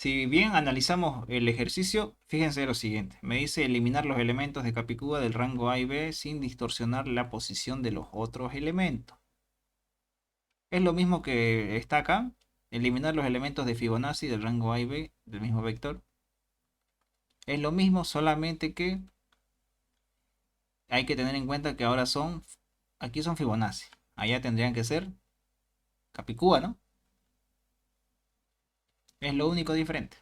Si bien analizamos el ejercicio, fíjense lo siguiente. Me dice eliminar los elementos de Capicúa del rango A y B sin distorsionar la posición de los otros elementos. Es lo mismo que está acá. Eliminar los elementos de Fibonacci del rango A y B del mismo vector. Es lo mismo, solamente que hay que tener en cuenta que ahora son, aquí son Fibonacci. Allá tendrían que ser Capicúa, ¿no? Es lo único diferente.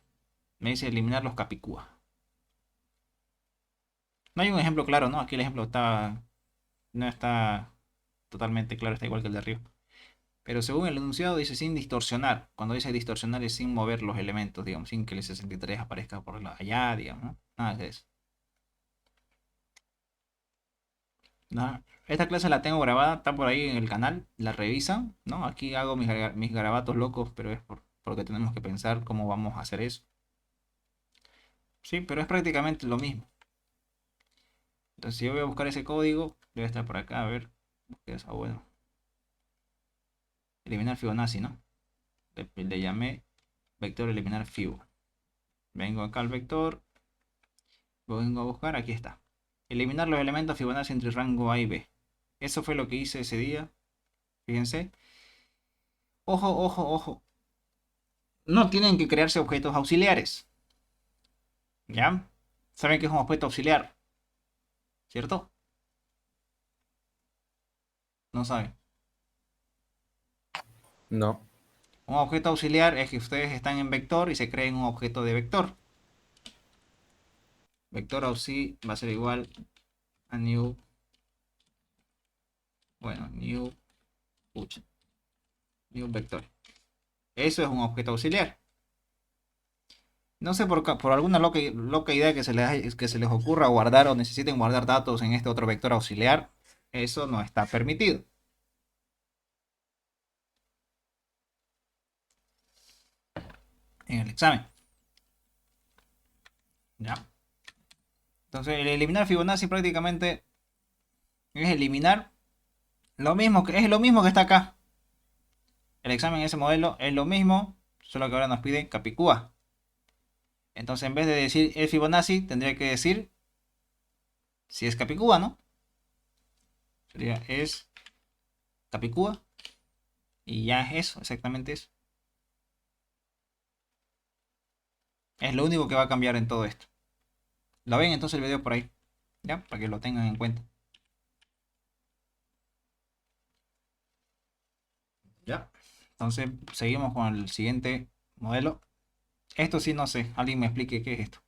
Me dice eliminar los Capicúa. No hay un ejemplo claro, ¿no? Aquí el ejemplo no está totalmente claro, está igual que el de arriba. Pero según el enunciado dice sin distorsionar. Cuando dice distorsionar es sin mover los elementos, digamos, sin que el 63 aparezca por allá, digamos, ¿no? Nada de eso. Nada. Esta clase la tengo grabada, está por ahí en el canal, la revisan, ¿no? Aquí hago mis garabatos locos, pero es porque tenemos que pensar cómo vamos a hacer eso. Sí, pero es prácticamente lo mismo. Entonces, si yo voy a buscar ese código, debe estar por acá, a ver. Bueno. Eliminar Fibonacci, ¿no? Le llamé vector eliminar Fibo. Vengo acá al vector, vengo a buscar, aquí está. Eliminar los elementos Fibonacci entre rango A y B. Eso fue lo que hice ese día. Fíjense. Ojo, ojo, ojo. No tienen que crearse objetos auxiliares. ¿Ya? ¿Saben qué es un objeto auxiliar? ¿Cierto? No saben. No. Un objeto auxiliar es que ustedes están en vector y se creen un objeto de vector. Vector auxi va a ser igual a new. Bueno, new vector. Eso es un objeto auxiliar. No sé por alguna loca idea que se les ocurra guardar o necesiten guardar datos en este otro vector auxiliar, eso no está permitido en el examen. ¿Ya? Entonces, el eliminar Fibonacci prácticamente es eliminar es lo mismo que está acá. El examen en ese modelo es lo mismo, solo que ahora nos pide Capicúa. Entonces, en vez de decir es Fibonacci, tendría que decir si es Capicúa, ¿no? Sería es Capicúa y ya es eso, exactamente eso. Es lo único que va a cambiar en todo esto. ¿Lo ven entonces el video por ahí? ¿Ya? Para que lo tengan en cuenta. ¿Ya? Entonces, seguimos con el siguiente modelo. Esto sí no sé. Alguien me explique qué es esto.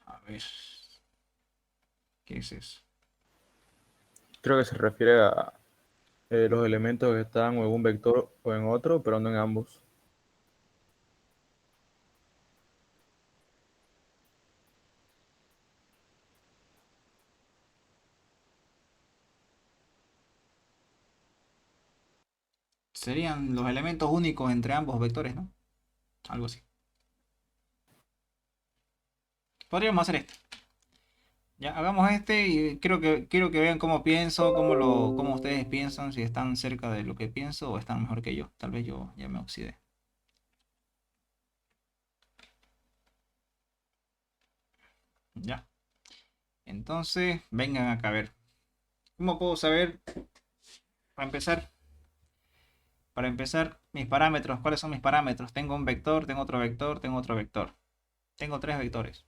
A ver. ¿Qué es eso? Creo que se refiere a los elementos que están o en un vector o en otro, pero no en ambos. Serían los elementos únicos entre ambos vectores, ¿no? Algo así. Podríamos hacer esto. Ya, hagamos este y quiero que vean cómo pienso, cómo ustedes piensan, si están cerca de lo que pienso o están mejor que yo. Tal vez yo ya me oxidé. Ya. Entonces, vengan acá a ver. ¿Cómo puedo saber, para empezar, mis parámetros? ¿Cuáles son mis parámetros? Tengo un vector, tengo otro vector, tengo otro vector. Tengo tres vectores.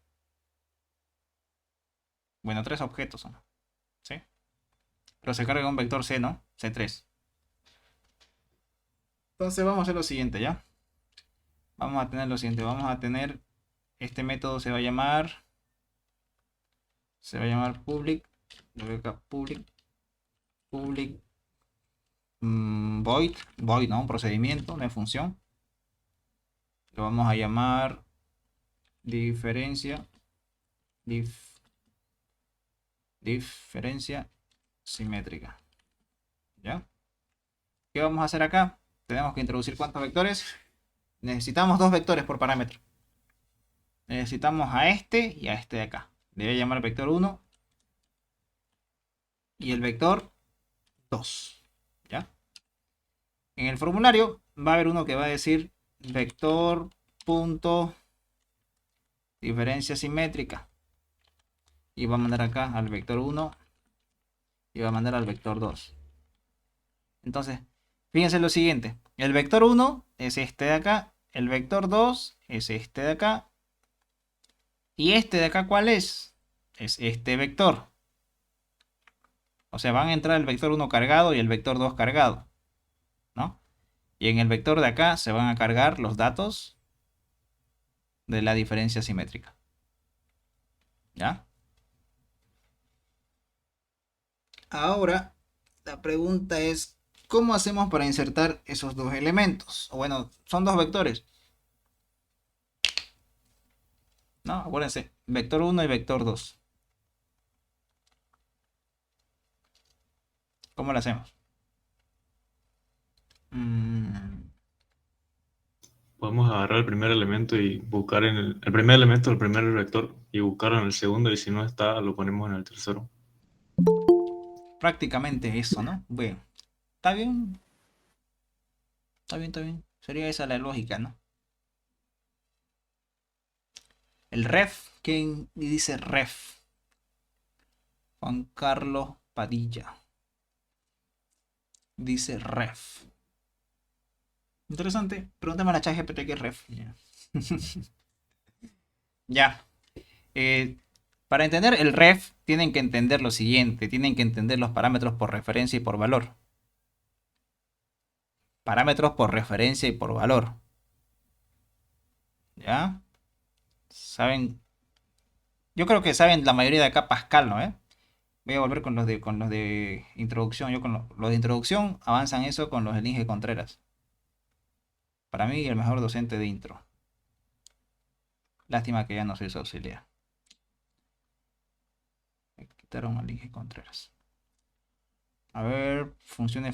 Bueno, tres objetos son. ¿Sí? Pero se carga un vector C, ¿no? C3. Entonces vamos a hacer lo siguiente, ¿ya? Vamos a tener lo siguiente. Vamos a tener, este método se va a llamar public. Lo veo acá, public void, ¿no? Un procedimiento, una función. Lo vamos a llamar diferencia, dif- diferencia simétrica. ¿Ya? ¿Qué vamos a hacer acá? Tenemos que introducir cuántos vectores. Necesitamos dos vectores por parámetro. Necesitamos a este y a este de acá. Le voy a llamar vector 1 y el vector 2. ¿Ya? En el formulario va a haber uno que va a decir vector punto diferencia simétrica. Y va a mandar acá al vector 1 y va a mandar al vector 2. Entonces, fíjense lo siguiente. El vector 1 es este de acá. El vector 2 es este de acá. ¿Y este de acá cuál es? Es este vector. O sea, van a entrar el vector 1 cargado y el vector 2 cargado, ¿no? Y en el vector de acá se van a cargar los datos de la diferencia simétrica. ¿Ya? Ahora, la pregunta es, ¿cómo hacemos para insertar esos dos elementos? O bueno, son dos vectores, ¿no? Acuérdense, vector 1 y vector 2. ¿Cómo lo hacemos? Mm, Podemos agarrar el primer elemento y buscar en el primer elemento del primer vector y buscarlo en el segundo, y si no está, lo ponemos en el tercero. prácticamente eso, ¿no? Bueno, está bien, está bien, está bien. Sería esa la lógica, ¿no? El ref, ¿quién dice ref? Juan Carlos Padilla. Dice ref. Interesante. Pregúntame a la ChatGPT qué es ref. Ya. Ya. Eh, para entender el ref, tienen que entender lo siguiente. Tienen que entender los parámetros por referencia y por valor. Parámetros por referencia y por valor. ¿Ya? Saben. Yo creo que saben la mayoría de acá Pascal, ¿no? Voy a volver con los de introducción. Yo con los de introducción avanzan eso con los de Inge Contreras. Para mí el mejor docente de intro. Lástima que ya no soy su auxiliar. Me quitaron al Inge Contreras. A ver, funcione.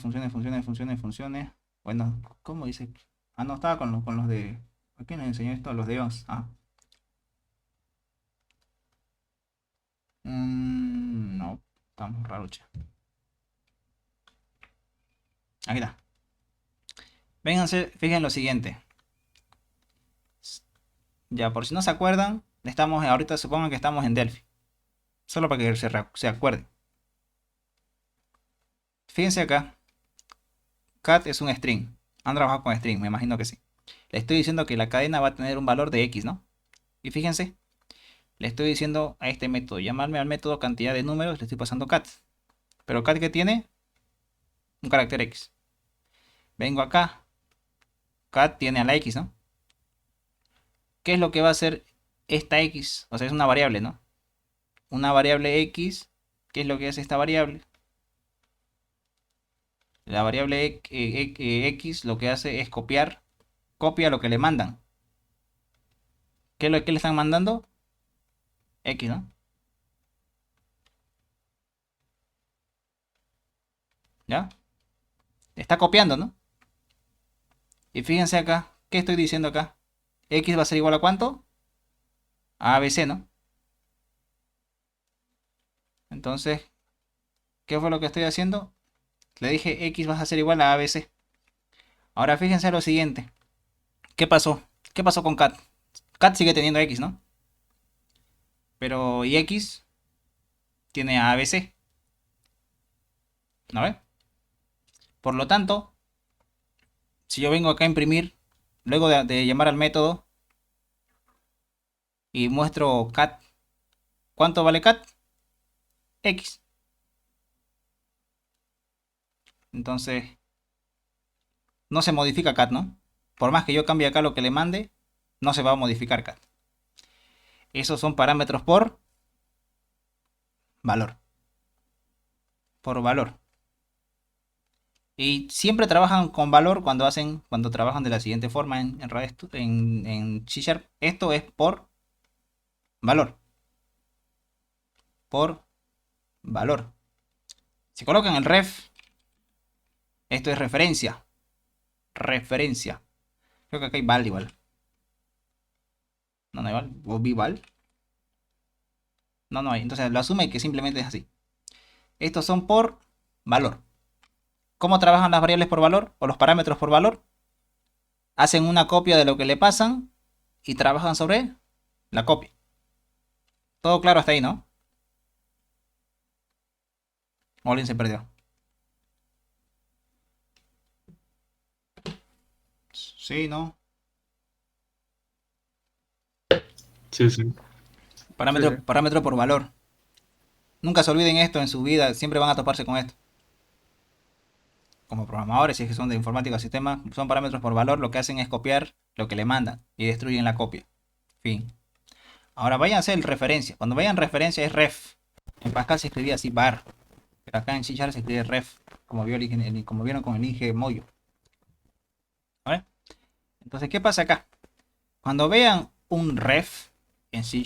Bueno, ¿cómo dice? Ah, no, estaba con los de... ¿A quién les enseñó esto? Los de ONS. Ah. No, estamos raros, che. Aquí está. Vénganse, fíjense lo siguiente. Ya, por si no se acuerdan, estamos ahorita, supongan que estamos en Delphi. Solo para que se acuerden. Fíjense acá. Cat es un string. Han trabajado con string, me imagino que sí. Le estoy diciendo que la cadena va a tener un valor de x, ¿no? Y fíjense, le estoy diciendo a este método, llamarme al método cantidad de números, le estoy pasando cat. Pero cat que tiene un carácter x. Vengo acá, cat tiene a la x, ¿no? ¿Qué es lo que va a hacer esta x? O sea, es una variable, ¿no? Una variable x, ¿qué es lo que hace esta variable? La variable x lo que hace es copia lo que le mandan. ¿Qué es lo que le están mandando? X, ¿no? ¿Ya? Está copiando, ¿no? Y fíjense acá, ¿qué estoy diciendo acá? X va a ser igual a ¿cuánto? A ABC, ¿no? Entonces, ¿qué fue lo que estoy haciendo? Le dije X va a ser igual a ABC. Ahora fíjense lo siguiente. ¿Qué pasó? ¿Qué pasó con cat? Cat sigue teniendo X, ¿no? Pero, ¿y X? Tiene a ABC. ¿No ve? Por lo tanto, si yo vengo acá a imprimir, luego de llamar al método y muestro cat, ¿cuánto vale cat? X. Entonces, no se modifica cat, ¿no? Por más que yo cambie acá lo que le mande, no se va a modificar cat. Esos son parámetros por valor. Por valor. Y siempre trabajan con valor cuando trabajan de la siguiente forma en C Sharp. Esto es por valor. Por valor. Si colocan el ref, esto es referencia. Referencia. Creo que acá hay val igual. No, no hay val. ¿O bival? No, no hay. Entonces lo asume que simplemente es así. Estos son por valor. ¿Cómo trabajan las variables por valor o los parámetros por valor? Hacen una copia de lo que le pasan y trabajan sobre la copia. Todo claro hasta ahí, ¿no? Alguien se perdió. Sí, ¿no? Sí, sí. Sí, sí. Parámetro por valor. Nunca se olviden esto en su vida, siempre van a toparse con esto. Como programadores, si es que son de informática o sistemas, son parámetros por valor, lo que hacen es copiar lo que le mandan y destruyen la copia. Fin. Ahora váyanse el referencia. Cuando vayan referencia es ref. En Pascal se escribía así var. Pero acá en C# se escribe ref. Como, como vieron con el Inge Moyo. ¿Vale? Entonces, ¿qué pasa acá? Cuando vean un ref en C#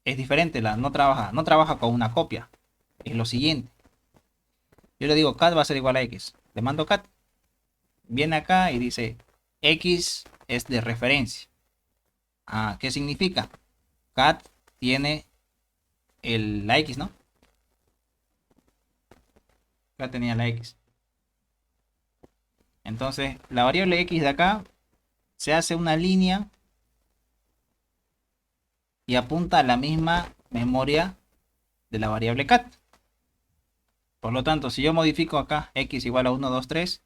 es diferente. No trabaja con una copia. Es lo siguiente. Yo le digo cat va a ser igual a x. Le mando cat. Viene acá y dice x es de referencia. Ah, ¿qué significa? Cat tiene la x, ¿no? Cat tenía la x. Entonces, la variable x de acá se hace una línea y apunta a la misma memoria de la variable cat. Por lo tanto, si yo modifico acá x igual a 1, 2, 3,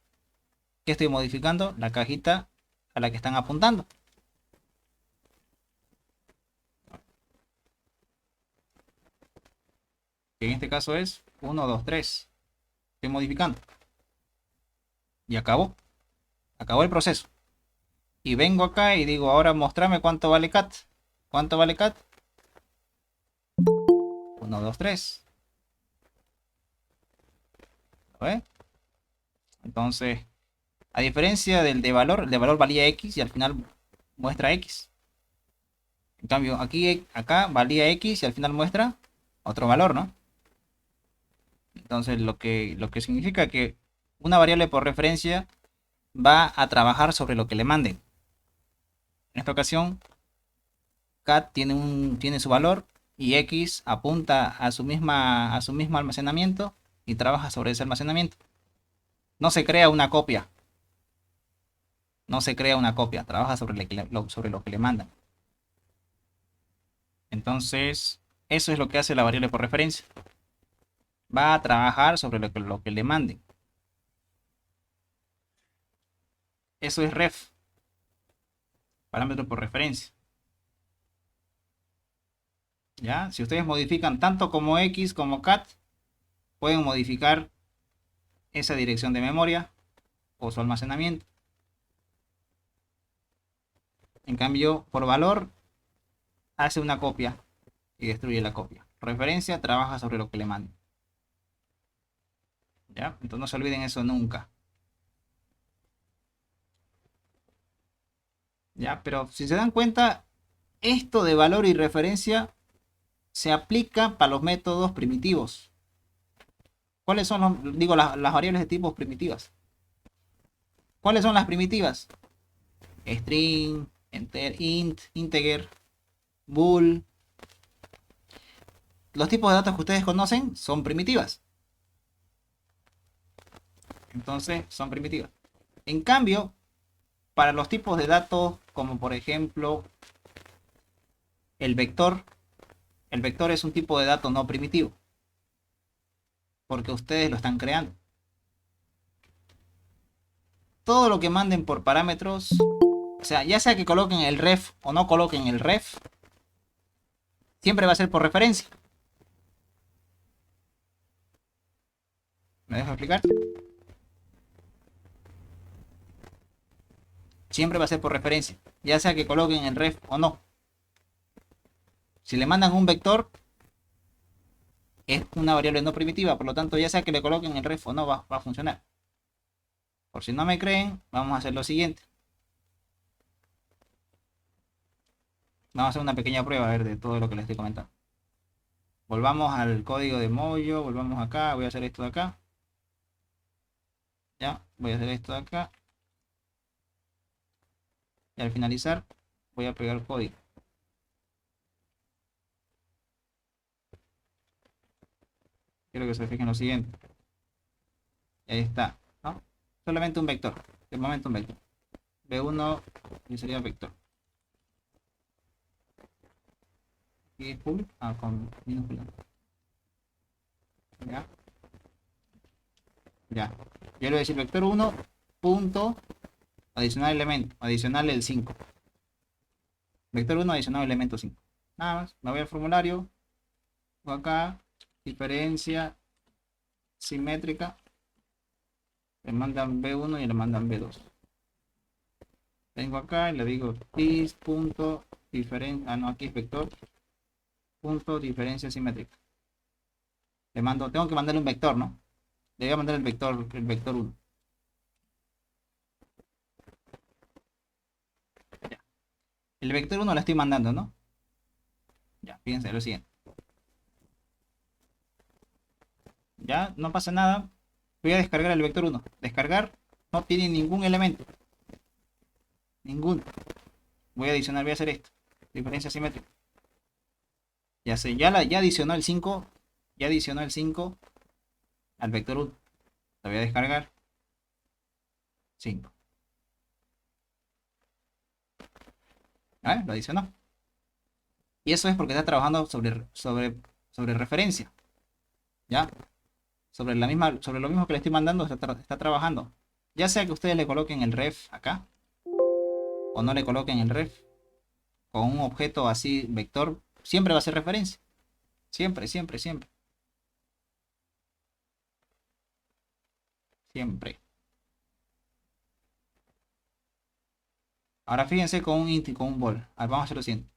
¿qué estoy modificando? La cajita a la que están apuntando. Que en este caso es 1, 2, 3. Estoy modificando. Y acabó. Acabó el proceso. Y vengo acá y digo, ahora mostrame cuánto vale cat. ¿Cuánto vale cat? 1, 2, 3. ¿Lo ve? Entonces, a diferencia del de valor, el de valor valía x y al final muestra x. En cambio, acá valía x y al final muestra otro valor, ¿no? Entonces, lo que significa que una variable por referencia va a trabajar sobre lo que le manden. En esta ocasión, cat tiene su valor y x apunta a su mismo almacenamiento y trabaja sobre ese almacenamiento. No se crea una copia. No se crea una copia. Trabaja sobre lo que le mandan. Entonces, eso es lo que hace la variable por referencia. Va a trabajar sobre lo que le manden. Eso es ref. Parámetro por referencia. ¿Ya? Si ustedes modifican tanto como x como cat, pueden modificar esa dirección de memoria o su almacenamiento. En cambio, por valor, hace una copia y destruye la copia. Referencia, trabaja sobre lo que le manden. ¿Ya? Entonces no se olviden eso nunca. ¿Ya? Pero si se dan cuenta, esto de valor y referencia se aplica para los métodos primitivos. ¿Cuáles son las variables de tipos primitivas? ¿Cuáles son las primitivas? String, int, integer, bool. Los tipos de datos que ustedes conocen son primitivas. Entonces, son primitivas. En cambio, para los tipos de datos, como por ejemplo el vector es un tipo de dato no primitivo, porque ustedes lo están creando. Todo lo que manden por parámetros, o sea, ya sea que coloquen el ref o no coloquen el ref, siempre va a ser por referencia. ¿Me dejo explicar? Siempre va a ser por referencia, ya sea que coloquen el ref o no. Si le mandan un vector, es una variable no primitiva, por lo tanto, ya sea que le coloquen el ref o no, va a funcionar. Por si no me creen, vamos a hacer lo siguiente. Vamos a hacer una pequeña prueba a ver de todo lo que les estoy comentando. Volvamos al código de Mojo, volvamos acá, voy a hacer esto de acá. Ya, voy a hacer esto de acá. Y al finalizar, voy a pegar el código. Quiero que se fijen lo siguiente. Ahí está, ¿no? Solamente un vector. De momento un vector. B1 y sería vector. Y es full. Ah, con minúscula. Ya. Ya. Yo le voy a decir vector 1 punto adicional elemento. Adicional el 5. Vector 1 adicional elemento 5. Nada más. Me voy al formulario. Pongo acá. Diferencia simétrica. Le mandan B1 y le mandan B2. Vengo acá y le digo is punto diferencia. Ah, no, aquí es vector. Punto diferencia simétrica. Le mando, tengo que mandarle un vector, ¿no? Le voy a mandar el vector 1. Ya. El vector 1 lo estoy mandando, ¿no? Ya, fíjense lo siguiente. Ya, no pasa nada. Voy a descargar el vector 1. Descargar no tiene ningún elemento. Ninguno. Voy a adicionar, voy a hacer esto. Diferencia simétrica. Ya sé, ya adicionó el 5. Ya adicionó el 5 al vector 1. Lo voy a descargar. 5. ¿Vale? Lo adicionó. Y eso es porque está trabajando sobre referencia. ¿Ya? Sobre lo mismo que le estoy mandando está trabajando. Ya sea que ustedes le coloquen el ref acá. O no le coloquen el ref. Con un objeto así, vector. Siempre va a ser referencia. Siempre, siempre, siempre. Siempre. Ahora fíjense con un int y con un bol. A ver, vamos a hacer lo siguiente.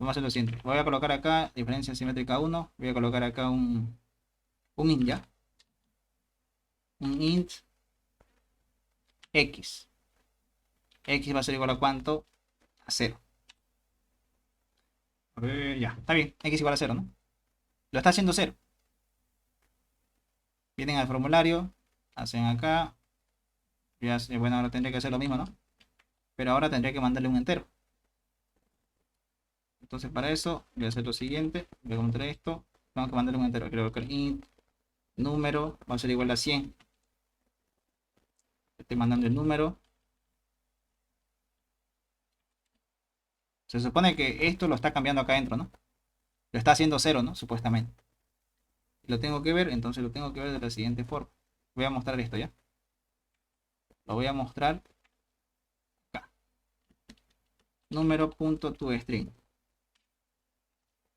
Vamos a hacer lo siguiente. Voy a colocar acá diferencia simétrica 1. Voy a colocar acá un int ya. Un int x. X va a ser igual a cuánto? A 0. A ver, ya, está bien. X igual a 0, ¿no? Lo está haciendo 0. Vienen al formulario. Hacen acá. Ya, bueno, ahora tendría que hacer lo mismo, ¿no? Pero ahora tendría que mandarle un entero. Entonces para eso voy a hacer lo siguiente. Voy a encontrar esto. Tengo que mandarle un entero. Creo que el int número va a ser igual a 100. Estoy mandando el número. Se supone que esto lo está cambiando acá adentro, ¿no? Lo está haciendo 0, ¿no? Supuestamente. Lo tengo que ver, entonces lo tengo que ver de la siguiente forma. Voy a mostrar esto ya. Lo voy a mostrar acá. Número.toString.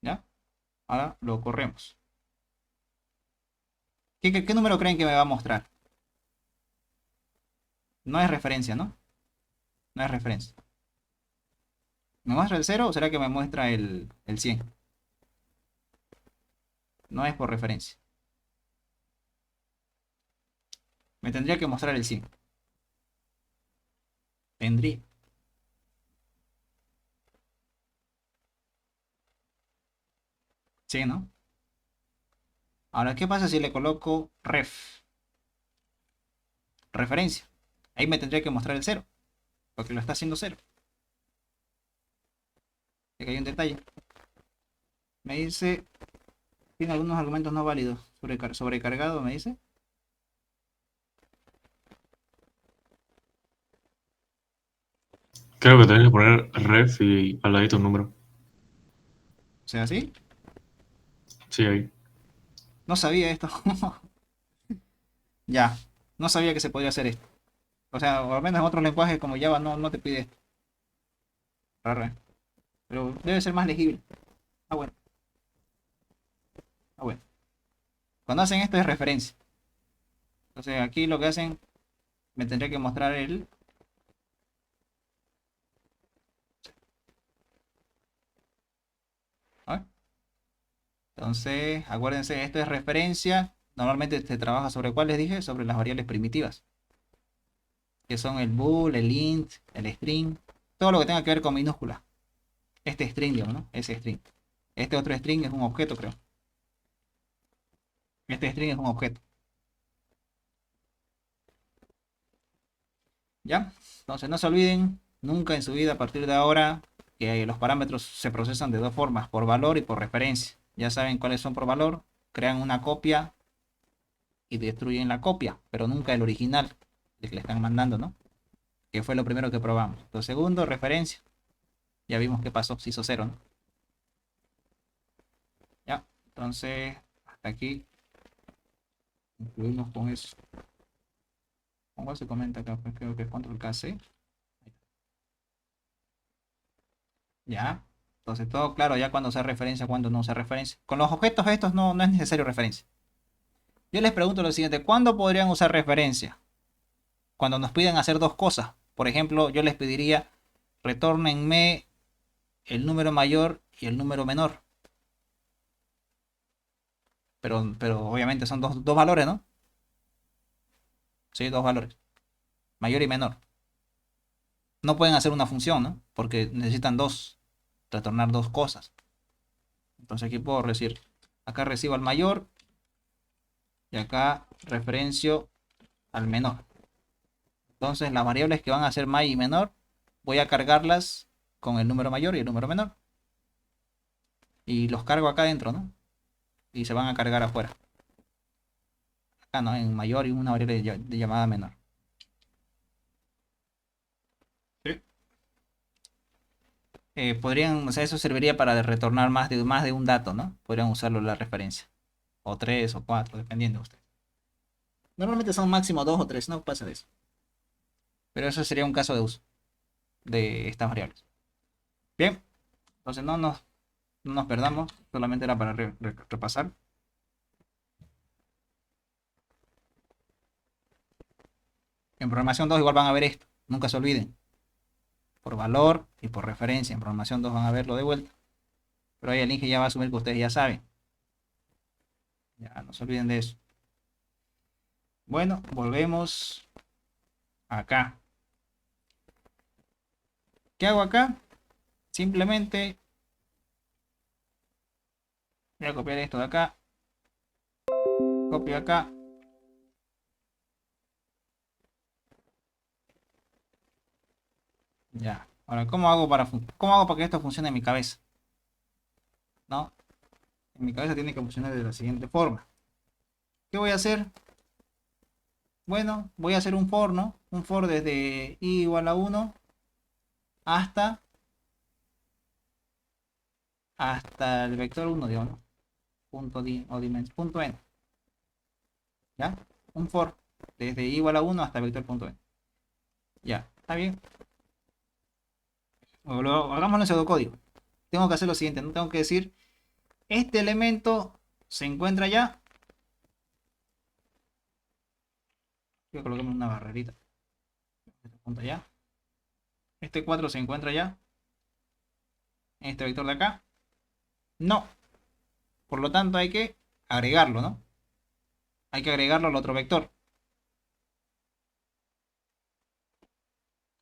¿Ya? Ahora lo corremos. ¿Qué número creen que me va a mostrar? No es referencia, ¿no? No es referencia. ¿Me muestra el 0 o será que me muestra el 100? No es por referencia. Me tendría que mostrar el 100. Tendría. Sí, ¿no? Ahora, ¿qué pasa si le coloco ref? Referencia. Ahí me tendría que mostrar el 0. Porque lo está haciendo 0. Aquí hay un detalle. Me dice... Tiene algunos argumentos no válidos. Sobrecargado, me dice. Creo que tenés que poner ref y al ladito un número. O sea, ¿sí? Sí, ahí. No sabía esto. Ya. No sabía que se podía hacer esto. O sea, o al menos en otros lenguajes como Java no te pide esto. Raro, ¿eh? Pero debe ser más legible. Ah, bueno. Ah, bueno. Cuando hacen esto es referencia. Entonces aquí lo que hacen, me tendría que mostrar el... A ver. Entonces, acuérdense, esto es referencia. Normalmente se trabaja sobre cuál les dije, sobre las variables primitivas. Que son el bool, el int, el string. Todo lo que tenga que ver con minúsculas. Este string, digamos, ¿no? Ese string. Este otro string es un objeto, creo. Este string es un objeto. ¿Ya? Entonces no se olviden nunca en su vida a partir de ahora que los parámetros se procesan de dos formas, por valor y por referencia. Ya saben cuáles son por valor. Crean una copia y destruyen la copia, pero nunca el original. que le están mandando, ¿no? Que fue lo primero que probamos. Lo segundo, referencia. Ya vimos qué pasó, se hizo cero, ¿no? Ya, entonces, hasta aquí incluimos con eso. ¿Cómo se comenta acá? Pues creo que es control KC. Ya. Entonces todo claro ya cuando se referencia, cuando no se referencia. Con los objetos estos no es necesario referencia. Yo les pregunto lo siguiente, ¿cuándo podrían usar referencia? Cuando nos piden hacer dos cosas. Por ejemplo, yo les pediría, retórnenme el número mayor y el número menor. Pero obviamente son dos valores, ¿no? Sí, dos valores. Mayor y menor. No pueden hacer una función, ¿no? Porque necesitan retornar dos cosas. Entonces aquí puedo decir, acá recibo al mayor y acá referencio al menor. Entonces las variables que van a ser may y menor, voy a cargarlas con el número mayor y el número menor. Y los cargo acá adentro, ¿no? Y se van a cargar afuera. Acá, ¿no? En mayor y una variable de llamada menor. Sí. Podrían, o sea, eso serviría para retornar más de un dato, ¿no? Podrían usarlo en la referencia. O tres o cuatro, dependiendo de ustedes. Normalmente son máximo dos o tres, no pasa de eso. Pero eso sería un caso de uso de estas variables. Bien, entonces no nos perdamos, solamente era para repasar. En programación 2 igual van a ver esto, nunca se olviden. Por valor y por referencia, en programación 2 van a verlo de vuelta. Pero ahí el Inge ya va a asumir que ustedes ya saben. Ya no se olviden de eso. Bueno, volvemos acá. ¿Qué hago acá? Simplemente voy a copiar esto de acá. Copio acá. Ya. Ahora, ¿cómo hago para que esto funcione en mi cabeza? ¿No? En mi cabeza tiene que funcionar de la siguiente forma. ¿Qué voy a hacer? Bueno, voy a hacer un for, ¿no? Un for desde i igual a 1 hasta el vector 1, digamos, ¿no? Punto n. ¿Ya? Un for desde i igual a 1 hasta el vector punto n. Ya, ¿está bien? Bueno, hagámoslo en pseudocódigo. Tengo que hacer lo siguiente, no tengo que decir, este elemento se encuentra ya. Voy a colocarme una barrerita. Este punto ya. Este 4 se encuentra ya en este vector de acá. No. Por lo tanto hay que agregarlo, ¿no? Hay que agregarlo al otro vector.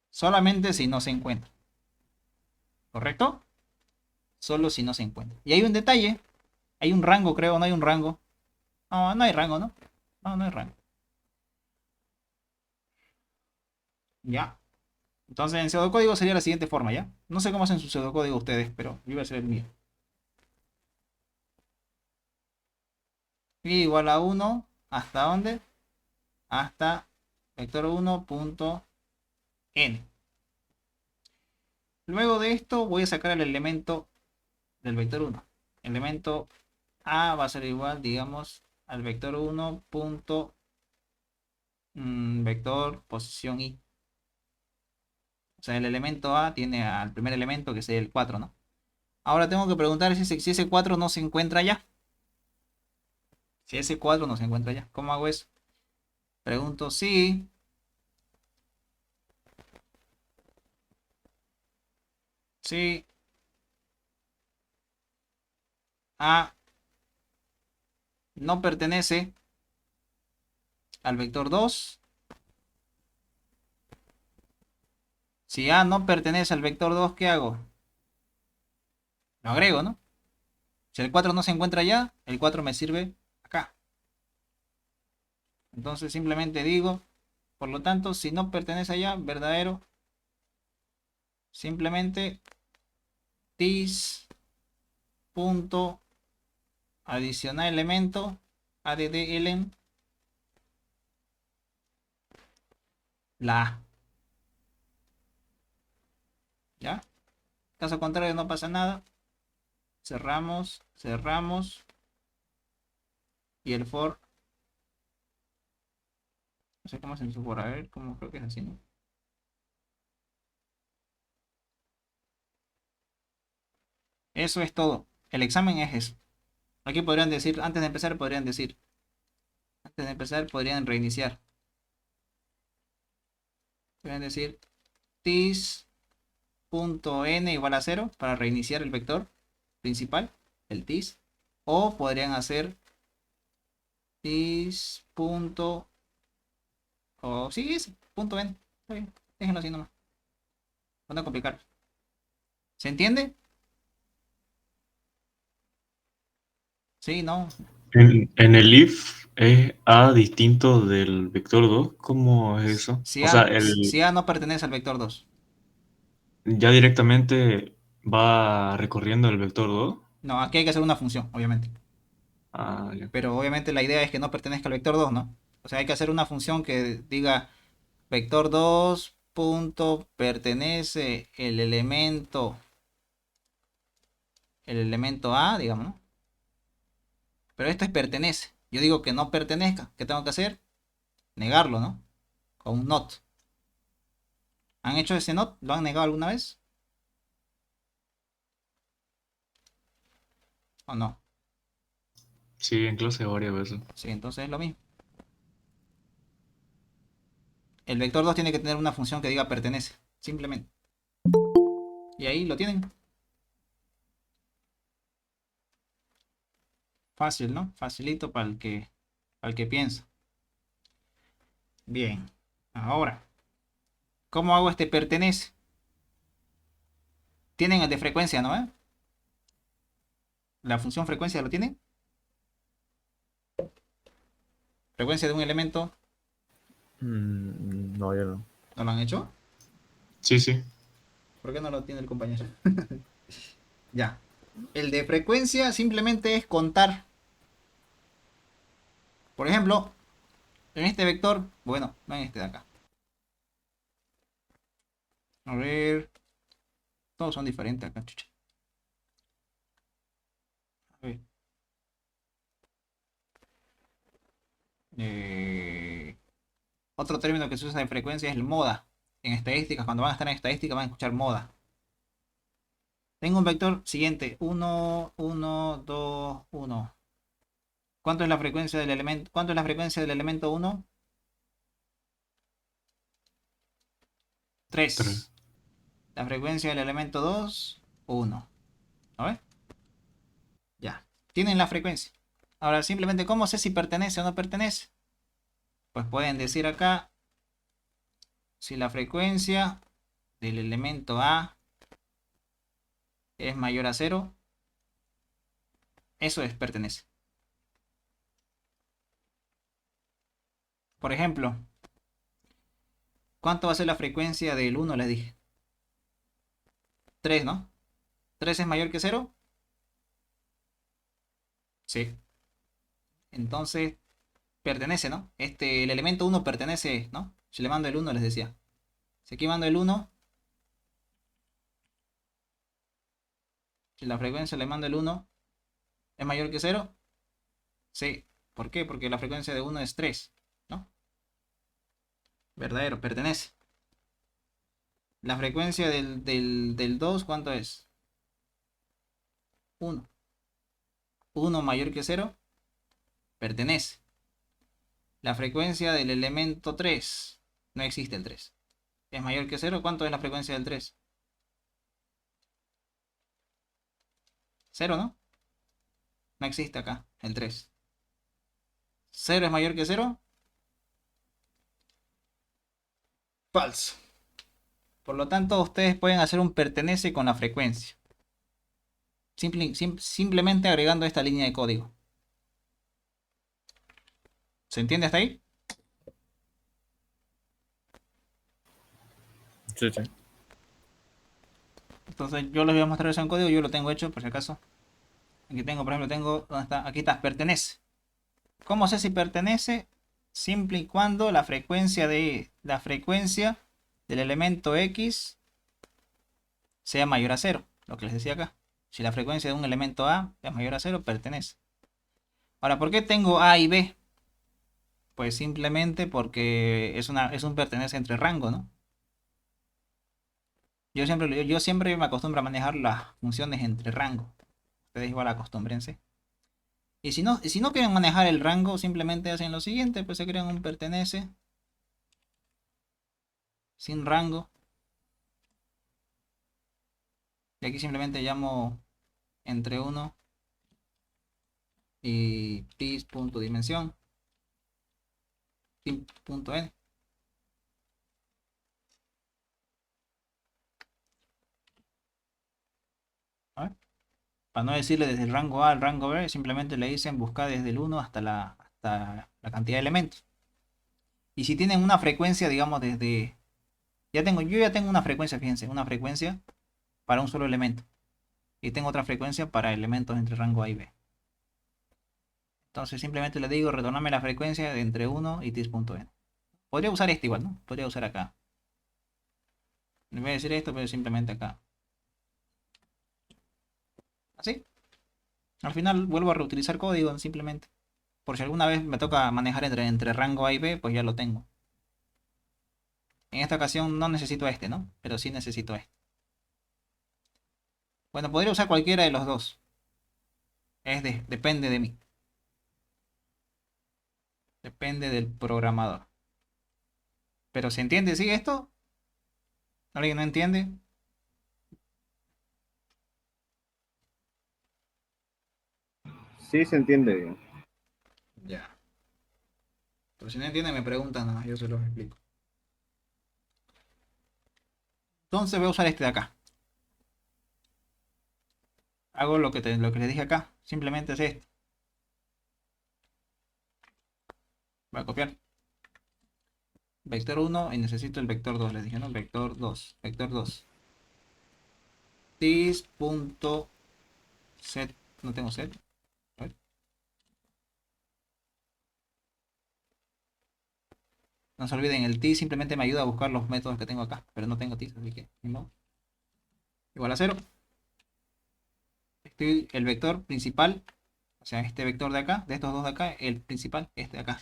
Solamente si no se encuentra. ¿Correcto? Solo si no se encuentra. Y hay un detalle. Hay un rango, creo. No hay un rango. No, no hay rango, ¿no? No hay rango. Ya. Entonces en pseudocódigo sería la siguiente forma, ¿ya? No sé cómo hacen su pseudocódigo ustedes, pero yo voy a hacer el mío. Y igual a 1. ¿Hasta dónde? Hasta vector 1 punto n. Luego de esto voy a sacar el elemento del vector 1. Elemento a va a ser igual, digamos, al vector 1 punto vector posición i. O sea, el elemento a tiene al primer elemento que sería el 4, ¿no? Ahora tengo que preguntar si ese 4 no se encuentra ya. Si ese 4 no se encuentra ya. ¿Cómo hago eso? Pregunto si a no pertenece al vector 2. Si A no pertenece al vector 2, ¿qué hago? Lo agrego, ¿no? Si el 4 no se encuentra allá, el 4 me sirve acá. Entonces simplemente digo, por lo tanto, si no pertenece allá, verdadero, simplemente this punto adicionar elemento add element la A. ¿Ya? Caso contrario no pasa nada. Cerramos, cerramos. Y el for. No sé cómo se hizo for. A ver, cómo creo que es así, ¿no? Eso es todo. El examen es eso. Aquí podrían decir, antes de empezar, podrían reiniciar. Podrían decir tis.n igual a 0 para reiniciar el vector principal, el tis. O podrían hacer tis. O sí, es punto n. Está bien, déjenlo así nomás. No complicar. ¿Se entiende? Sí, no. En el if es A distinto del vector 2. ¿Cómo es eso? Si O sea, A, si A no pertenece al vector 2. ya directamente va recorriendo el vector 2. No, aquí hay que hacer una función, obviamente. Ah, ya. Pero obviamente la idea es que no pertenezca al vector 2, ¿no? O sea, hay que hacer una función que diga vector 2 punto pertenece el elemento A, digamos, ¿no? Pero esto es pertenece. Yo digo que no pertenezca. ¿Qué tengo que hacer? Negarlo, ¿no? Con un not. ¿Han hecho ese not? ¿Lo han negado alguna vez? ¿O no? Sí, en clase varias veces. Sí, entonces es lo mismo. El vector 2 tiene que tener una función que diga pertenece. Simplemente. Y ahí lo tienen. Fácil, ¿no? Facilito para el que piensa. Bien. Ahora, ¿cómo hago este pertenece? Tienen el de frecuencia, ¿no? La función frecuencia lo tienen. Frecuencia de un elemento, No, yo no. ¿no lo han hecho? Sí, sí. ¿Por qué no lo tiene el compañero? Ya. El de frecuencia simplemente es contar. Por ejemplo, en este vector, bueno, no en este de acá. A ver, todos son diferentes acá, chucha. A ver. Otro término que se usa de frecuencia es el moda. En estadísticas, cuando van a estar en estadística van a escuchar moda. Tengo un vector siguiente, 1, 1, 2, 1. ¿Cuánto es la frecuencia del elemento? ¿Cuánto es la frecuencia del elemento 1? 3. 3. La frecuencia del elemento 2, 1. ¿A ver? Ya. Tienen la frecuencia. Ahora, simplemente, ¿cómo sé si pertenece o no pertenece? Pues pueden decir acá, si la frecuencia del elemento A es mayor a 0, eso es pertenece. Por ejemplo, ¿cuánto va a ser la frecuencia del 1? Les dije. 3, ¿no? ¿3 es mayor que 0? Sí. Entonces, pertenece, ¿no? El elemento 1 pertenece, ¿no? Si le mando el 1, les decía. Si aquí mando el 1, si la frecuencia le mando el 1, ¿es mayor que 0? Sí. ¿Por qué? Porque la frecuencia de 1 es 3, ¿no? Verdadero, pertenece. La frecuencia del 2, ¿cuánto es? 1. 1 mayor que 0, pertenece. La frecuencia del elemento 3, no existe el 3. ¿Es mayor que 0? ¿Cuánto es la frecuencia del 3? 0, ¿no? No existe acá el 3. ¿0 es mayor que 0? Falso. Por lo tanto, ustedes pueden hacer un pertenece con la frecuencia. Simplemente agregando esta línea de código. ¿Se entiende hasta ahí? Sí, sí. Entonces yo les voy a mostrar eso en código. Yo lo tengo hecho por si acaso. Aquí tengo, por ejemplo, ¿dónde está? Aquí está, pertenece. ¿Cómo sé si pertenece? siempre y cuando la frecuencia del elemento X sea mayor a cero, lo que les decía acá. Si la frecuencia de un elemento A es mayor a cero, pertenece. Ahora, ¿por qué tengo A y B? Pues simplemente porque es un pertenece entre rango, ¿no? Yo siempre me acostumbro a manejar las funciones entre rango. Ustedes igual acostúmbrense. Y si no quieren manejar el rango, simplemente hacen lo siguiente, pues se crean un pertenece sin rango. Y aquí simplemente llamo entre 1 y tis.dimensión, tis.n. ¿Vale? Para no decirle desde el rango A al rango B, simplemente le dicen buscar desde el 1 hasta la cantidad de elementos. Y si tienen una frecuencia, digamos, desde... yo ya tengo una frecuencia, fíjense, una frecuencia para un solo elemento. Y tengo otra frecuencia para elementos entre rango A y B. Entonces simplemente le digo, retorname la frecuencia de entre 1 y tis.n. Podría usar este igual, ¿no? Podría usar acá. En vez de decir esto, pero simplemente acá. Así. Al final vuelvo a reutilizar código, simplemente. Por si alguna vez me toca manejar entre rango A y B, pues ya lo tengo. En esta ocasión no necesito este, ¿no? Pero sí necesito este. Bueno, podría usar cualquiera de los dos. Depende de mí. Depende del programador. Pero ¿se entiende, sí, esto? ¿Alguien no entiende? Sí, se entiende bien. Ya. Pero si no entiende, me preguntan, nada más, yo se los explico. Entonces voy a usar este de acá. Hago lo que les dije acá. Simplemente es esto. Voy a copiar. Vector 1 y necesito el vector 2. Les dije, ¿no? Vector 2. Vector 2. This.set. No tengo set. A ver. No se olviden, el this simplemente me ayuda a buscar los métodos que tengo acá. Pero no tengo this, así que ni modo. Igual a 0. El vector principal. O sea, este vector de acá, de estos dos de acá, el principal, este de acá.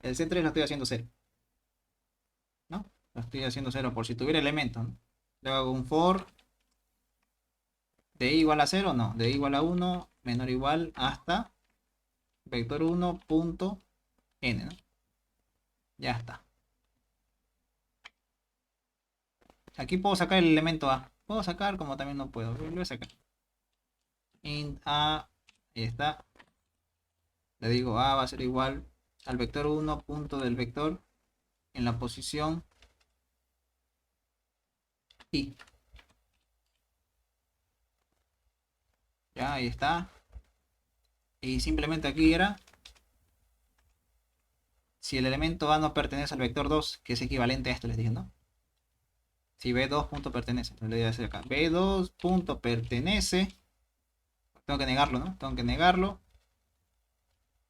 El C3 lo estoy haciendo 0. ¿No? Lo estoy haciendo 0 por si tuviera elementos, ¿no? Le hago un for de i igual a 0, no, de i igual a 1 menor o igual hasta vector 1 punto n, ¿no? Ya está. Aquí puedo sacar el elemento a. Puedo sacar como también no puedo. Lo voy a sacar. Int a, ahí está. Le digo a va a ser igual al vector 1 punto del vector en la posición i. Ya, ahí está. Y simplemente aquí era si el elemento A no pertenece al vector 2, que es equivalente a esto, les dije, ¿no? Si B2 punto pertenece, entonces le voy a hacer acá. B2 punto pertenece. Tengo que negarlo, ¿no? Tengo que negarlo.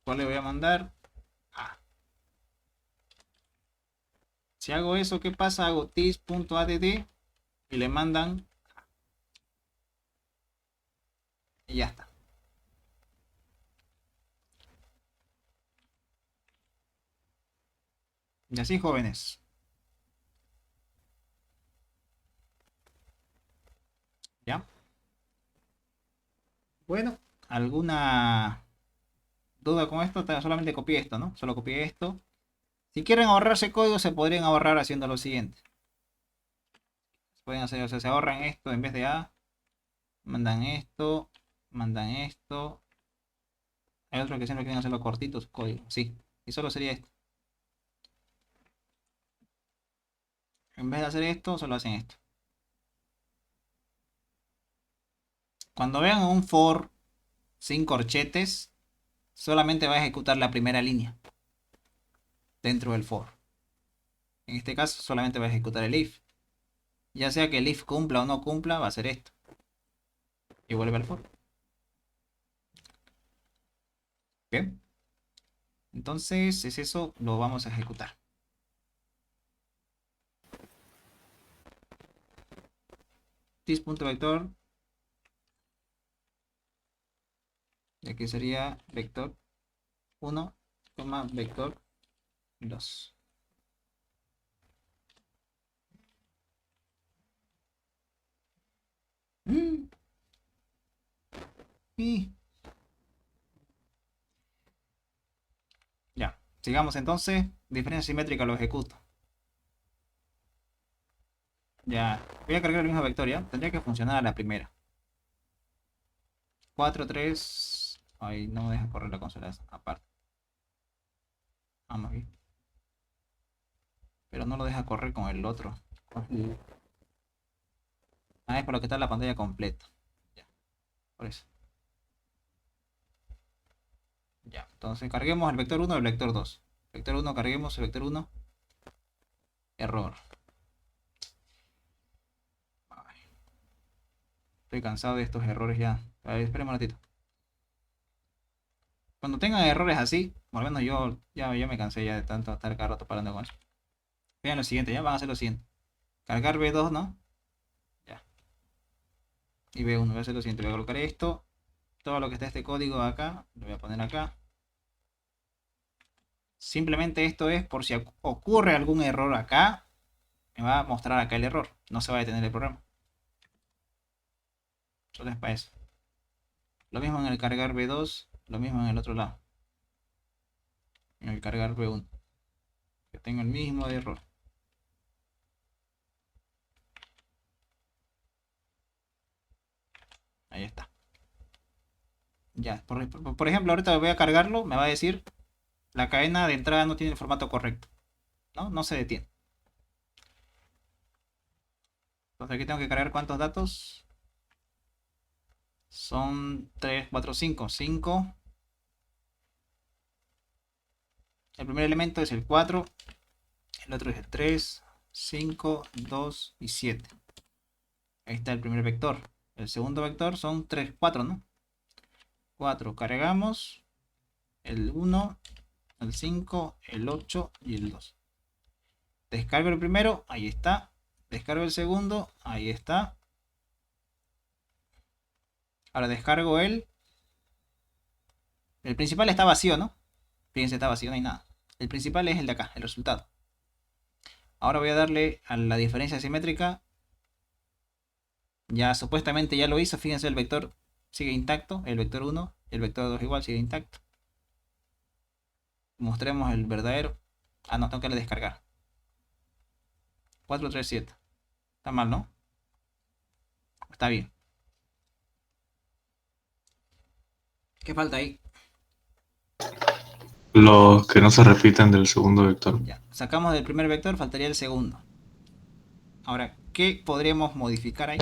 ¿Cuál le voy a mandar? A. Si hago eso, ¿qué pasa? Hago tis.add y le mandan A. Y ya está. Y así, jóvenes. ¿Ya? Bueno, ¿alguna duda con esto? Solamente copié esto, ¿no? Solo copié esto. Si quieren ahorrarse código, se podrían ahorrar haciendo lo siguiente. Pueden hacer, o sea, se ahorran esto en vez de A. Mandan esto. Mandan esto. Hay otros que siempre quieren hacerlo cortito su código. Sí. Y solo sería esto. En vez de hacer esto, solo hacen esto. Cuando vean un for sin corchetes, solamente va a ejecutar la primera línea dentro del for. En este caso, solamente va a ejecutar el if. Ya sea que el if cumpla o no cumpla, va a hacer esto. Y vuelve al for. Bien. Entonces, es eso, lo vamos a ejecutar. This.vector. Y aquí sería vector 1, vector 2. Y ya, sigamos entonces. Diferencia simétrica lo ejecuto. Ya, voy a cargar el mismo vector, ¿ya? Tendría que funcionar a la primera. 4, 3. Ay, no me deja correr la consola aparte. Vamos bien. Pero no lo deja correr con el otro. Ah, es por lo que está la pantalla completa. Ya, por eso. Ya, entonces carguemos el vector 1 y el vector 2. Vector 1, carguemos el vector 1. Error. Ay, estoy cansado de estos errores ya. A ver, espérame un ratito. Cuando tengan errores así, por lo menos yo ya me cansé ya de tanto estar cada rato parando con eso. Vean lo siguiente, ya van a hacer lo siguiente. Cargar B2, ¿no? Ya. Y B1, voy a hacer lo siguiente. Voy a colocar esto. Todo lo que está este código acá, lo voy a poner acá. Simplemente esto es por si ocurre algún error acá. Me va a mostrar acá el error. No se va a detener el programa. Solo es para eso. Lo mismo en el cargar B2. Lo mismo en el otro lado. En el cargar B1. Que tengo el mismo error. Ahí está. Ya, por ejemplo, ahorita voy a cargarlo. Me va a decir la cadena de entrada no tiene el formato correcto. ¿No? No se detiene. Entonces aquí tengo que cargar cuántos datos. Son 3, 4, 5. 5. El primer elemento es el 4. El otro es el 3, 5, 2 y 7. Ahí está el primer vector. El segundo vector son 3, 4, ¿no? 4. Cargamos el 1, el 5, el 8 y el 2. Descargo el primero, ahí está. Descargo el segundo, ahí está. Ahora descargo el principal está vacío, ¿no? Fíjense, está vacío, no hay nada. El principal es el de acá, el resultado. Ahora voy a darle a la diferencia simétrica. Ya supuestamente ya lo hizo. Fíjense, el vector sigue intacto. El vector 1 y el vector 2 igual sigue intacto. Mostremos el verdadero. Ah, no, tengo que descargar. 4, 3, 7. Está mal, ¿no? Está bien. ¿Qué falta ahí? Los que no se repiten del segundo vector. Ya. Sacamos del primer vector, faltaría el segundo. Ahora, ¿qué podríamos modificar ahí?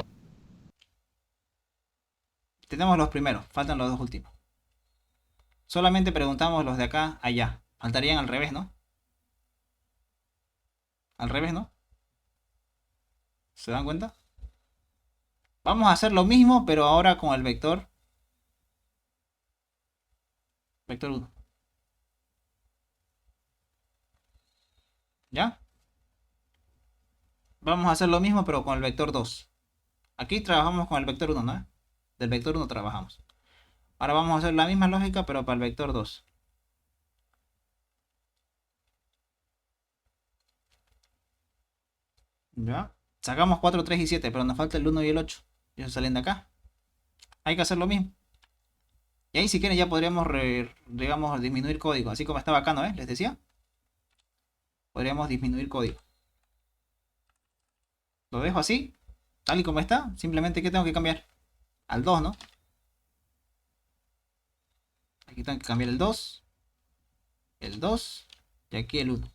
Tenemos los primeros, faltan los dos últimos. Solamente preguntamos los de acá allá. Faltarían al revés, ¿no? Al revés, ¿no? ¿Se dan cuenta? Vamos a hacer lo mismo, pero ahora con el vector. Vector 1. ¿Ya? Vamos a hacer lo mismo, pero con el vector 2. Aquí trabajamos con el vector 1, ¿no? Del vector 1 trabajamos. Ahora vamos a hacer la misma lógica, pero para el vector 2. ¿Ya? Sacamos 4, 3 y 7, pero nos falta el 1 y el 8. Y eso salen de acá. Hay que hacer lo mismo. Y ahí si quieren ya podríamos, digamos, disminuir código. Así como estaba acá, ¿no? Les decía. Podríamos disminuir código. Lo dejo así, tal y como está. Simplemente, ¿qué tengo que cambiar? Al 2, ¿no? Aquí tengo que cambiar el 2. El 2. Y aquí el 1.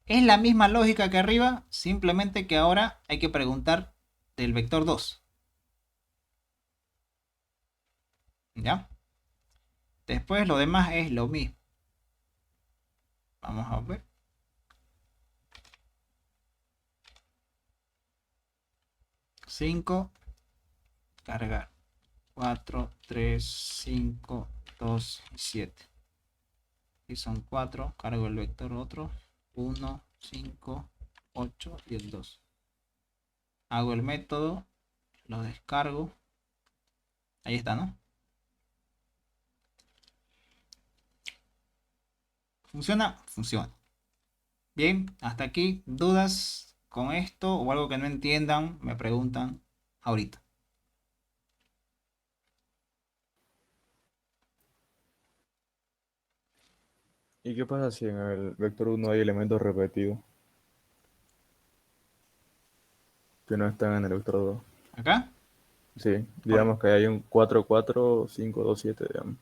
Es la misma lógica que arriba. Simplemente que ahora hay que preguntar del vector 2. ¿Ya? Después lo demás es lo mismo. Vamos a ver. Cinco. Cargar. 4, 3, 5, 2, 7. Aquí son 4. Cargo el vector otro. 1, 5, 8 y el 2. Hago el método. Lo descargo. Ahí está, ¿no? ¿Funciona? Funciona. Bien, hasta aquí. ¿Dudas con esto o algo que no entiendan? Me preguntan ahorita. ¿Y qué pasa si en el vector 1 hay elementos repetidos que no están en el vector 2? ¿Acá? Sí, digamos que hay un 4, 4, 5, 2, 7, digamos.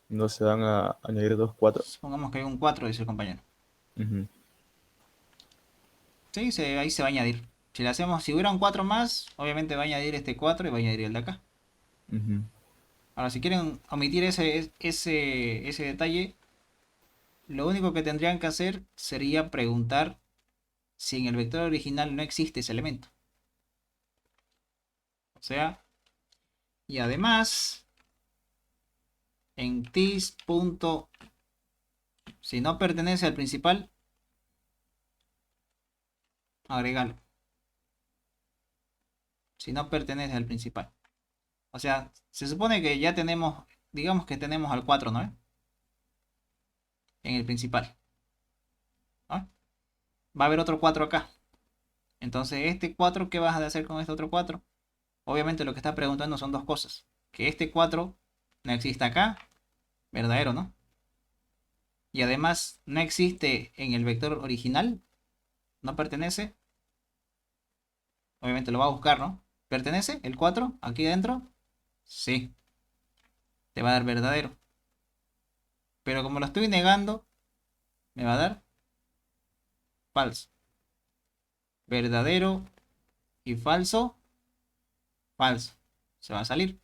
No se van a añadir dos 4. Supongamos que hay un 4, dice el compañero. Ujú. Sí, ahí se va a añadir. Si le hacemos, si hubiera un 4 más, obviamente va a añadir este 4 y va a añadir el de acá. Ujú. Ahora, si quieren omitir ese detalle, lo único que tendrían que hacer sería preguntar si en el vector original no existe ese elemento. O sea, y además, en tis. Si no pertenece al principal, agregalo. Si no pertenece al principal. O sea, se supone que ya tenemos, digamos que tenemos al 4, ¿no? En el principal. ¿No? Va a haber otro 4 acá. Entonces, este 4, ¿qué vas a hacer con este otro 4? Obviamente lo que está preguntando son dos cosas. Que este 4 no exista acá, verdadero, ¿no? Y además no existe en el vector original, no pertenece. Obviamente lo va a buscar, ¿no? ¿Pertenece el 4 aquí dentro? Sí, te va a dar verdadero. Pero como lo estoy negando, me va a dar falso. Verdadero y falso, falso. Se va a salir.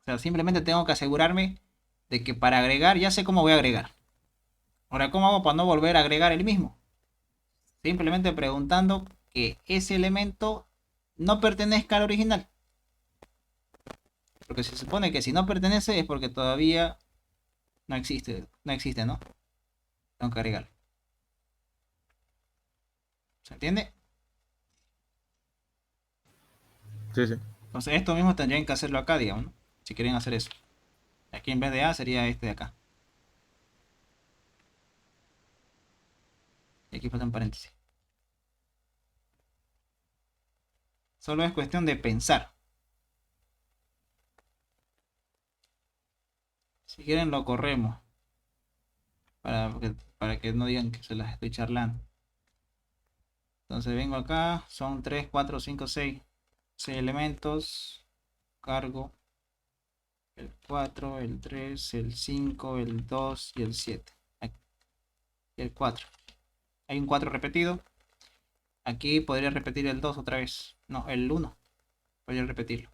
O sea, simplemente tengo que asegurarme de que para agregar, ya sé cómo voy a agregar. Ahora, ¿cómo hago para no volver a agregar el mismo? Simplemente preguntando que ese elemento no pertenezca al original. Porque se supone que si no pertenece es porque todavía no existe, ¿no? Tengo que agregarlo. ¿Se entiende? Sí, sí. Entonces esto mismo tendrían que hacerlo acá, digamos, ¿no? Si quieren hacer eso. Aquí en vez de A sería este de acá. Y aquí falta un paréntesis. Solo es cuestión de pensar. Si quieren lo corremos. Para que no digan que se las estoy charlando. Entonces vengo acá. Son 3, 4, 5, 6. 6 elementos. Cargo el 4, el 3, el 5, el 2 y el 7. Aquí, el 4. Hay un 4 repetido. Aquí podría repetir el 2 otra vez. No, el 1. Podría repetirlo.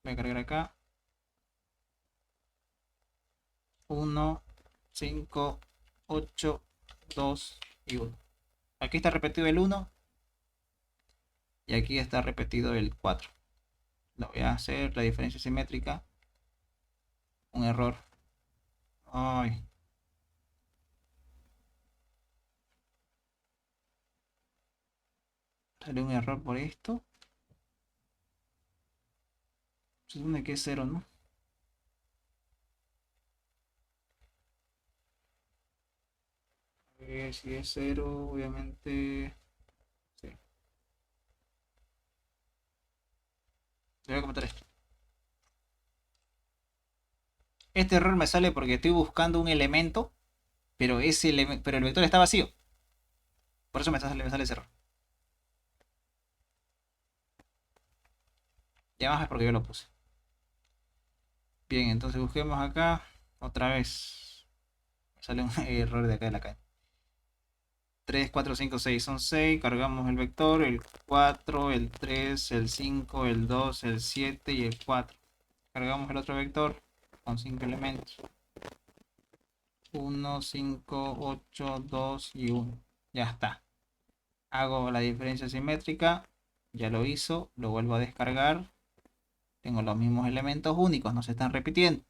Voy a cargar acá. 1, 5, 8, 2 y 1. Aquí está repetido el 1. Y aquí está repetido el 4. Lo voy a hacer. La diferencia simétrica. Un error. Ay. Sale un error por esto. Se supone que es 0, ¿no? Si es 0, obviamente. Sí. Le voy a comentar esto. Este error me sale porque estoy buscando un elemento, pero pero el vector está vacío. Por eso me sale ese error. Y además es porque yo lo puse. Bien, entonces busquemos acá otra vez. Me sale un error de acá de la calle. 3, 4, 5, 6 son 6. Cargamos el vector, el 4, el 3, el 5, el 2, el 7 y el 4. Cargamos el otro vector con 5 elementos. 1, 5, 8, 2 y 1. Ya está. Hago la diferencia simétrica. Ya lo hizo, lo vuelvo a descargar. Tengo los mismos elementos únicos, no se están repitiendo.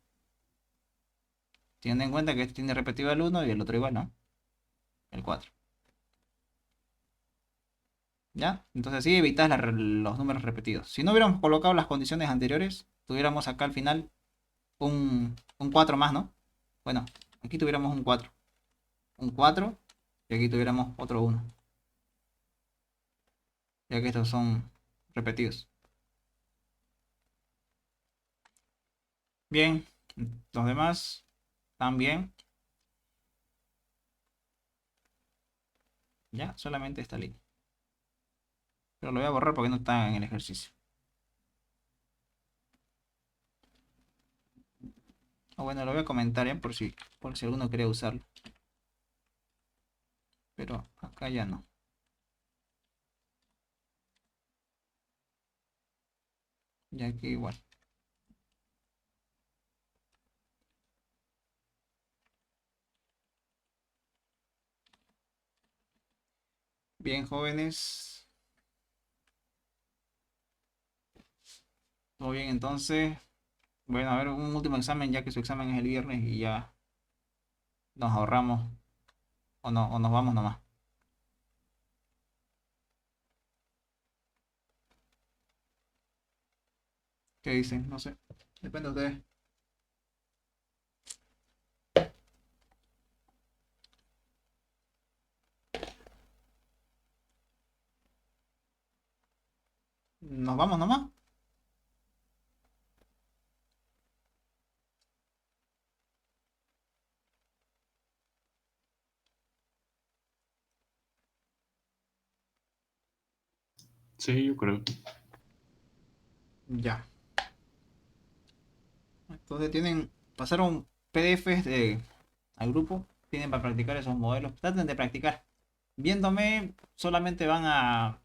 Teniendo en cuenta que este tiene repetido el 1 y el otro igual, ¿no? El 4. ¿Ya? Entonces así evitas los números repetidos. Si no hubiéramos colocado las condiciones anteriores, tuviéramos acá al final un 4 más, ¿no? Bueno, aquí tuviéramos un 4. Un 4 y aquí tuviéramos otro 1. Ya que estos son repetidos. Bien, los demás están bien. Ya, solamente esta línea. Pero lo voy a borrar porque no está en el ejercicio. O bueno, lo voy a comentar ya por si alguno quiere usarlo. Pero acá ya no. Y aquí igual. Bien, jóvenes. Todo bien, entonces. Bueno, a ver, un último examen, ya que su examen es el viernes y ya nos ahorramos. O no, o nos vamos nomás. ¿Qué dicen? No sé. Depende de ustedes. ¿Nos vamos nomás? Sí, yo creo. Ya. Entonces pasaron PDFs al grupo. Tienen para practicar esos modelos. Traten de practicar. Viéndome, solamente van a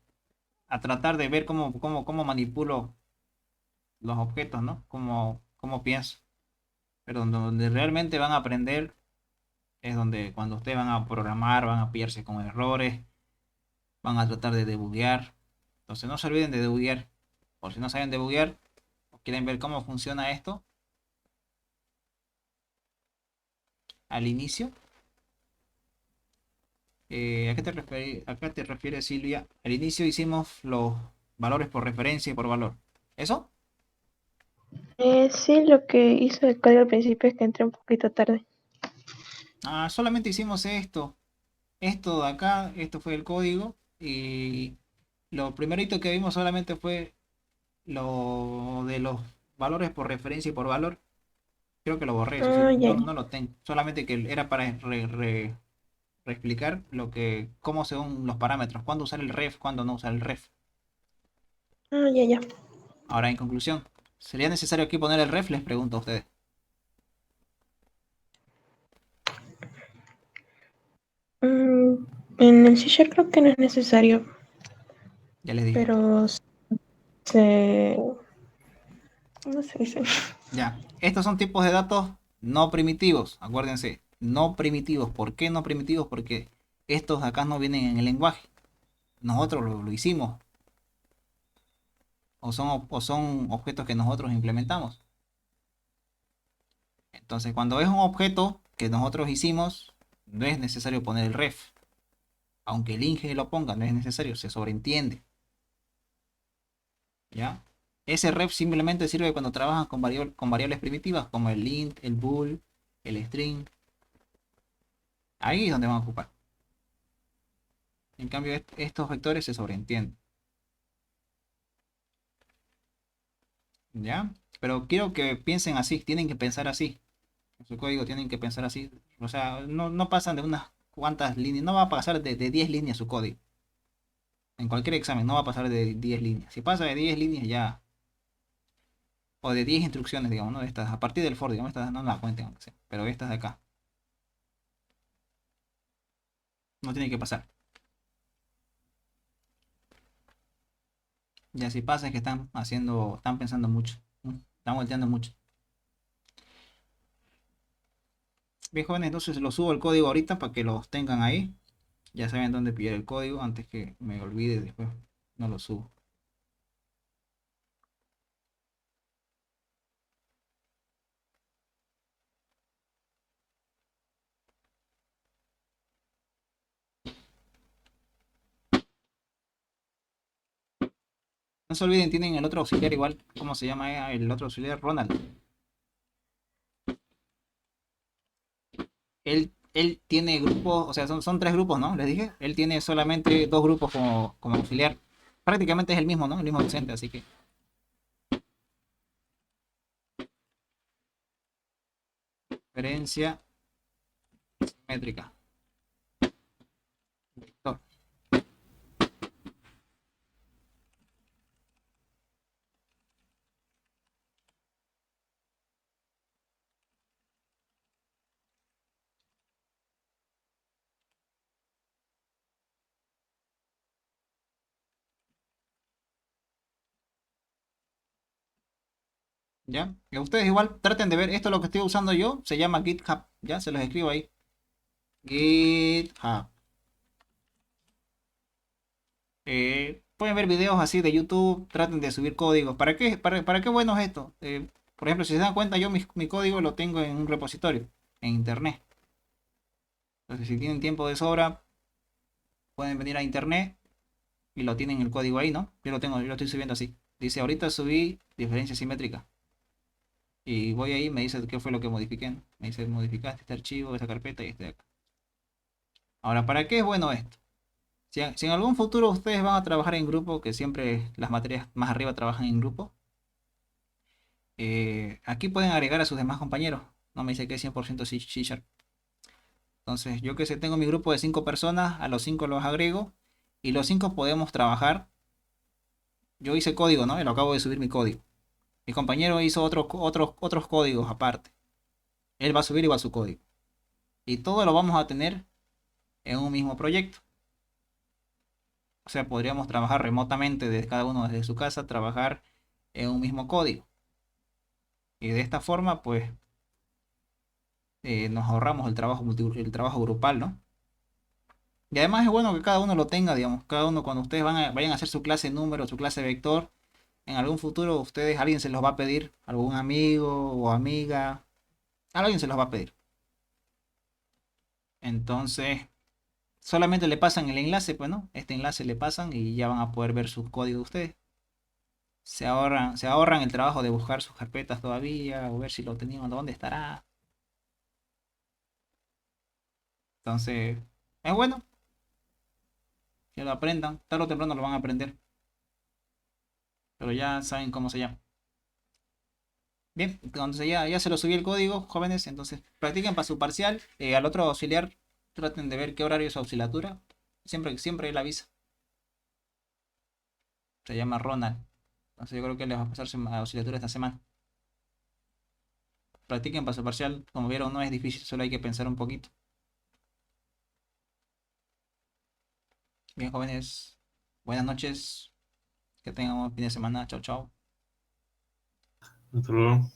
tratar de ver cómo manipulo los objetos, ¿no? Cómo pienso. Pero donde realmente van a aprender es donde cuando ustedes van a programar, van a pillarse con errores, van a tratar de debuguear. Entonces no se olviden de debuguear. Por si no saben debuguear o quieren ver cómo funciona esto al inicio. ¿A qué te refieres, Silvia? Al inicio hicimos los valores por referencia y por valor. ¿Eso? Sí, lo que hizo el código al principio es que entré un poquito tarde. Ah, solamente hicimos esto. Esto de acá, esto fue el código. Y lo primerito que vimos solamente fue lo de los valores por referencia y por valor. Creo que lo borré, eso sí, Ah, ya, no, ya. no lo tengo. Solamente que era para reexplicar cómo son los parámetros, cuándo usar el ref, cuándo no usar el ref. Ah, ya, ya. Ahora, en conclusión, ¿sería necesario aquí poner el ref? Les pregunto a ustedes. Mm, en el C# creo que no es necesario, Ya les dije. pero se... ¿Cómo se dice? Ya. Estos son tipos de datos no primitivos. Acuérdense, no primitivos. ¿Por qué no primitivos? Porque estos de acá no vienen en el lenguaje. Nosotros lo hicimos. O son objetos que nosotros implementamos. Entonces, cuando es un objeto que nosotros hicimos, no es necesario poner el ref. Aunque el ING lo ponga, no es necesario, se sobreentiende. ¿Ya? Ese ref simplemente sirve cuando trabajan con variables primitivas como el int, el bool, el string. Ahí es donde van a ocupar. En cambio, estos vectores se sobreentienden. ¿Ya? Pero quiero que piensen así, tienen que pensar así. En su código tienen que pensar así. O sea, no pasan de unas cuantas líneas, no va a pasar de 10 líneas su código. En cualquier examen no va a pasar de 10 líneas. Si pasa de 10 líneas ya, o de 10 instrucciones, digamos, ¿no? Estas, a partir del for, digamos, estas no las cuenten, aunque sea, pero estas de acá, no tiene que pasar. Ya si pasa es que están pensando mucho, ¿no? Están volteando mucho. Bien, jóvenes, entonces los subo el código ahorita para que los tengan ahí. Ya saben dónde pillar el código antes que me olvide después. No lo subo. No se olviden, tienen el otro auxiliar igual. ¿Cómo se llama el otro auxiliar? Ronald. Él tiene grupos, o sea, son tres grupos, ¿no? Les dije. Él tiene solamente dos grupos como auxiliar. Prácticamente es el mismo, ¿no? El mismo docente, así que. Diferencia simétrica. Vector. ¿Ya? Y ustedes igual traten de ver, esto lo que estoy usando yo, se llama GitHub, ¿ya? Se los escribo ahí. GitHub. Pueden ver videos así de YouTube, traten de subir códigos. ¿Para qué? ¿Para qué bueno es esto? Por ejemplo, si se dan cuenta, yo mi código lo tengo en un repositorio, en internet. Entonces, si tienen tiempo de sobra, pueden venir a internet y lo tienen el código ahí, ¿no? Yo lo tengo, yo lo estoy subiendo así. Dice, ahorita subí diferencia simétrica. Y voy ahí, me dice qué fue lo que modifiqué, ¿no? Me dice, modificaste este archivo, esta carpeta y este de acá. Ahora, ¿para qué es bueno esto? Si en algún futuro ustedes van a trabajar en grupo, que siempre las materias más arriba trabajan en grupo, aquí pueden agregar a sus demás compañeros. No me dice que es 100% C Sharp. Entonces, yo que sé, tengo mi grupo de 5 personas, a los 5 los agrego y los 5 podemos trabajar. Yo hice código, ¿no? Y lo acabo de subir mi código. Mi compañero hizo otros códigos aparte. Él va a subir igual su código. Y todo lo vamos a tener en un mismo proyecto. O sea, podríamos trabajar remotamente desde cada uno desde su casa, trabajar en un mismo código. Y de esta forma, pues, nos ahorramos el trabajo grupal, ¿no? Y además es bueno que cada uno lo tenga, digamos. Cada uno, cuando ustedes vayan a hacer su clase número, su clase vector, en algún futuro alguien se los va a pedir, algún amigo o amiga, alguien se los va a pedir. Entonces, solamente le pasan el enlace, pues, ¿no? Este enlace le pasan y ya van a poder ver su código de ustedes. Se ahorran el trabajo de buscar sus carpetas todavía o ver si lo tenían, dónde estará. Entonces, es bueno que lo aprendan. Tarde o temprano lo van a aprender. Pero ya saben cómo se llama. Bien, entonces ya se lo subí el código, jóvenes. Entonces, practiquen para su parcial. Al otro auxiliar, traten de ver qué horario es su auxilatura. Siempre él avisa. Se llama Ronald. Entonces, yo creo que les va a pasar su auxilatura esta semana. Practiquen para su parcial. Como vieron, no es difícil, solo hay que pensar un poquito. Bien, jóvenes. Buenas noches. Que tengan un fin de semana. Chao, chao. Hasta luego.